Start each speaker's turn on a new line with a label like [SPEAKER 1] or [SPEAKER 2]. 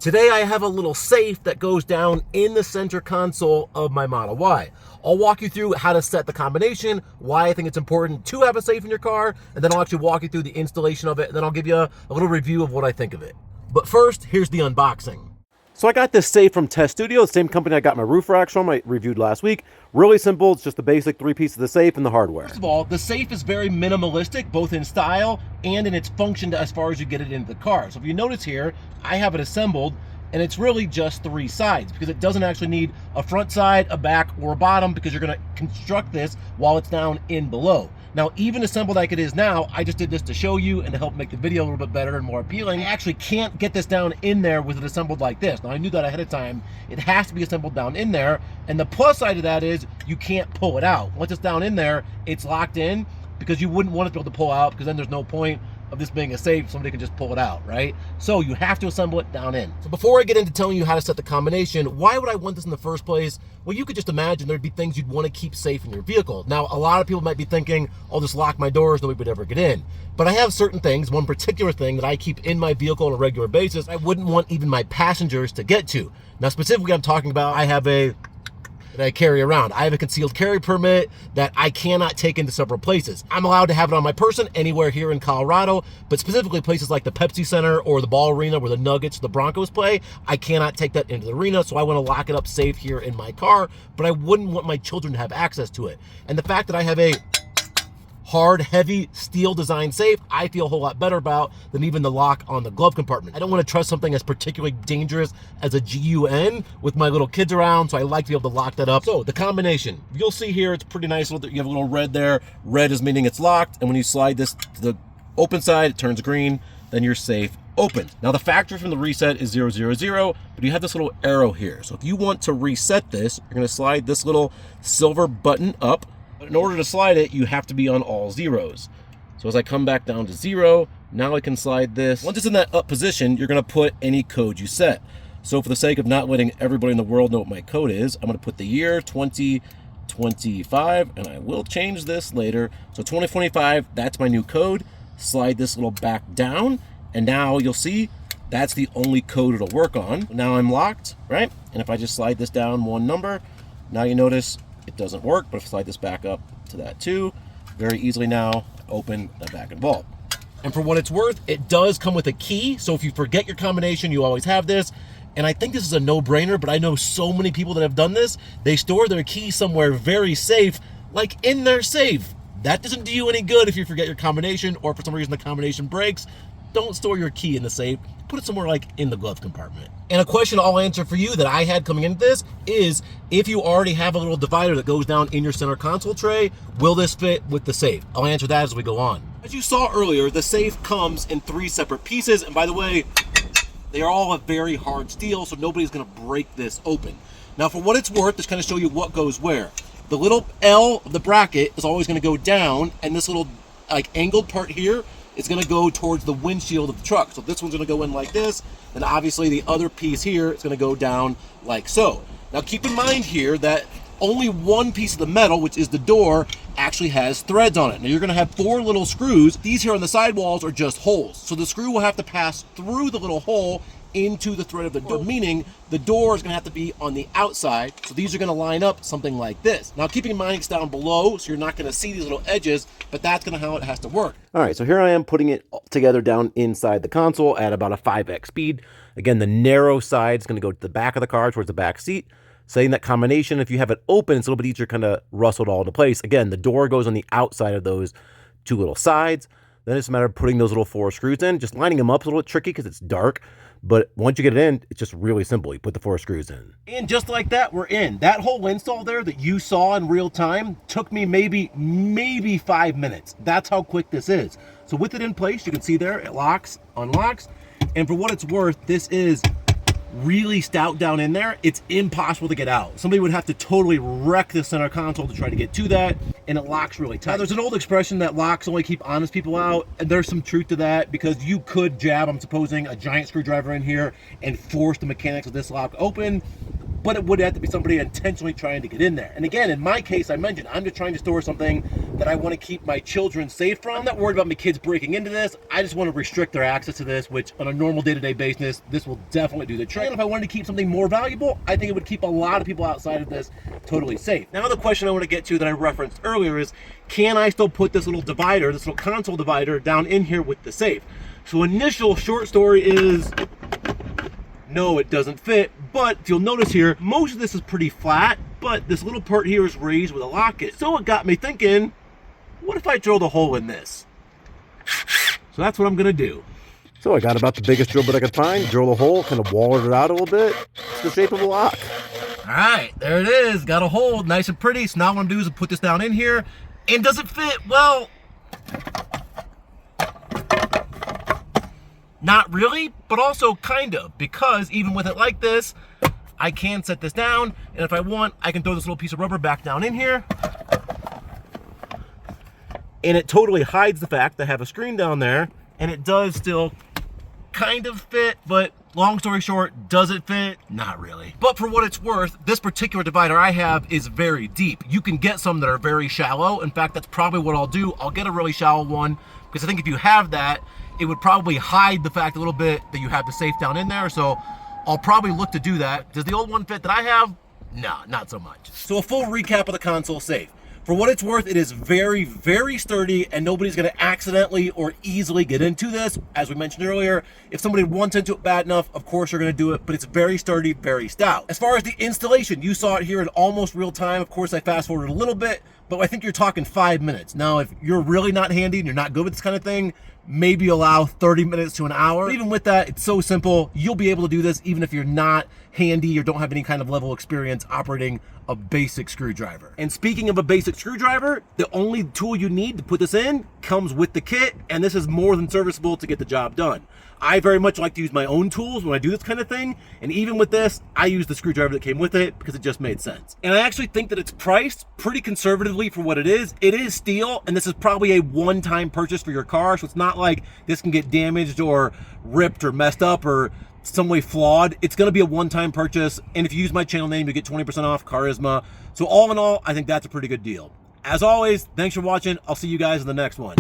[SPEAKER 1] Today I have a little safe that goes down in the center console of my Model Y. I'll walk you through how to set the combination, why I think it's important to have a safe in your car, and then I'll actually walk you through the installation of it, and then I'll give you a little review of what I think of it. But first, here's the unboxing. So I got this safe from Tesstudio, the same company I got my roof racks from, I reviewed last week. Really simple, it's just the basic 3 pieces of the safe and the hardware. First of all, the safe is very minimalistic, both in style and in its function as far as you get it into the car. So if you notice here, I have it assembled, and it's really just 3 sides because it doesn't actually need a front side, a back, or a bottom because you're gonna construct this while it's down in below. Now, even assembled like it is now, I just did this to show you and to help make the video a little bit better and more appealing. I actually can't get this down in there with it assembled like this. Now, I knew that ahead of time. It has to be assembled down in there. And the plus side of that is you can't pull it out. Once it's down in there, it's locked in because you wouldn't want it to be able to pull out because then there's no point of this being a safe, somebody can just pull it out, right? So you have to assemble it down in. So before I get into telling you how to set the combination, why would I want this in the first place? Well, you could just imagine there'd be things you'd want to keep safe in your vehicle. Now, a lot of people might be thinking, I'll just lock my doors, nobody would ever get in. But I have certain things, one particular thing that I keep in my vehicle on a regular basis, I wouldn't want even my passengers to get to. Now, specifically, I'm talking about, I have that I carry around. I have a concealed carry permit that I cannot take into several places. I'm allowed to have it on my person anywhere here in Colorado, but specifically places like the Pepsi Center or the ball arena where the Nuggets, the Broncos play, I cannot take that into the arena, so I want to lock it up safe here in my car, but I wouldn't want my children to have access to it. And the fact that I have a hard, heavy steel design safe, I feel a whole lot better about than even the lock on the glove compartment. I don't want to trust something as particularly dangerous as a GUN with my little kids around, so I like to be able to lock that up. So the combination, you'll see here, it's pretty nice. You have a little red there. Red is meaning it's locked, and when you slide this to the open side, it turns green, then your safe opens. Now the factory from the reset is 000, but you have this little arrow here. So if you want to reset this, you're gonna slide this little silver button up. But in order to slide it, you have to be on all zeros. So as I come back down to 0, now I can slide this. Once it's in that up position, you're gonna put any code you set. So for the sake of not letting everybody in the world know what my code is, I'm gonna put the year 2025, and I will change this later. So 2025, that's my new code. Slide this little back down, and now you'll see that's the only code it'll work on. Now I'm locked, right? And if I just slide this down one number, now you notice it doesn't work, but if I slide this back up to that 2, very easily now open the back and vault. And for what it's worth, it does come with a key. So if you forget your combination, you always have this. And I think this is a no-brainer, but I know so many people that have done this. They store their key somewhere very safe, like in their safe. That doesn't do you any good if you forget your combination, or for some reason the combination breaks. Don't store your key in the safe. Put it somewhere like in the glove compartment. And a question I'll answer for you that I had coming into this is, if you already have a little divider that goes down in your center console tray, will this fit with the safe? I'll answer that as we go on. As you saw earlier, the safe comes in 3 separate pieces, and by the way, they are all a very hard steel, so nobody's gonna break this open. Now for what it's worth, just kind of show you what goes where. The little L of the bracket is always gonna go down, and this little like angled part here is gonna go towards the windshield of the truck. So this one's gonna go in like this, and obviously the other piece here is gonna go down like so. Now keep in mind here that only one piece of the metal, which is the door, actually has threads on it. Now you're gonna have 4 little screws. These here on the sidewalls are just holes. So the screw will have to pass through the little hole into the thread of the door, meaning the door is gonna have to be on the outside. So these are gonna line up something like this. Now keeping in mind it's down below, so you're not gonna see these little edges, but that's gonna how it has to work. All right, so here I am putting it together down inside the console at about a 5x speed. Again, the narrow side is gonna go to the back of the car towards the back seat. Setting that combination, if you have it open, it's a little bit easier to kind of rustle it all into place. Again, the door goes on the outside of those 2 little sides. Then it's a matter of putting those little 4 screws in. Just lining them up is a little bit tricky because it's dark. But once you get it in, it's just really simple. You put the 4 screws in. And just like that, we're in. That whole install there that you saw in real time took me maybe 5 minutes. That's how quick this is. So with it in place, you can see there, it locks, unlocks. And for what it's worth, this is really stout down in there. It's impossible to get out. Somebody would have to totally wreck the center console to try to get to that, and it locks really tight. Now, there's an old expression that locks only keep honest people out, and there's some truth to that, because you could jab, I'm supposing, a giant screwdriver in here and force the mechanics of this lock open. but it would have to be somebody intentionally trying to get in there. And again, in my case, I mentioned I'm just trying to store something that I want to keep my children safe from. I'm not worried about my kids breaking into this. I just want to restrict their access to this, which on a normal day-to-day basis, this will definitely do the trick. And if I wanted to keep something more valuable, I think it would keep a lot of people outside of this totally safe. Now the question I want to get to that I referenced earlier is, can I still put this little divider, this little console divider down in here with the safe? So initial short story is, no, it doesn't fit. But if you'll notice here, most of this is pretty flat, but this little part here is raised with a locket. So it got me thinking, what if I drilled a hole in this? So that's what I'm gonna do.
[SPEAKER 2] So I got about the biggest drill bit I could find, drilled a hole, kind of walled it out a little bit. It's the shape of a lock.
[SPEAKER 1] All right, there it is. Got a hole, nice and pretty. So now what I'm gonna do is put this down in here. And does it fit? Well, not really, but also kind of, because even with it like this, I can set this down, and if I want, I can throw this little piece of rubber back down in here, and it totally hides the fact that I have a screen down there, and it does still kind of fit, but long story short, does it fit? Not really. But for what it's worth, this particular divider I have is very deep. You can get some that are very shallow. In fact, that's probably what I'll do. I'll get a really shallow one, because I think if you have that, it would probably hide the fact a little bit that you have the safe down in there. So I'll probably look to do that. Does the old one fit that I have? No, not so much. So a full recap of the console safe. For what it's worth, it is very, very sturdy, and nobody's gonna accidentally or easily get into this. As we mentioned earlier, if somebody wants into it bad enough, of course you're gonna do it, but it's very sturdy, very stout. As far as the installation, you saw it here in almost real time. Of course, I fast forwarded a little bit, but I think you're talking 5 minutes. Now, if you're really not handy and you're not good with this kind of thing, maybe allow 30 minutes to an hour. But even with that, it's so simple. You'll be able to do this even if you're not handy or don't have any kind of level of experience operating a basic screwdriver. And speaking of a basic screwdriver, the only tool you need to put this in comes with the kit, and this is more than serviceable to get the job done. I very much like to use my own tools when I do this kind of thing, and even with this, I use the screwdriver that came with it because it just made sense. And I actually think that it's priced pretty conservatively for what it is. It is steel, and this is probably a one-time purchase for your car, so it's not like this can get damaged or ripped or messed up or some way flawed. It's going to be a one-time purchase, and if you use my channel name, you get 20% off Charisma. So all in all, I think that's a pretty good deal. As always, thanks for watching. I'll see you guys in the next one.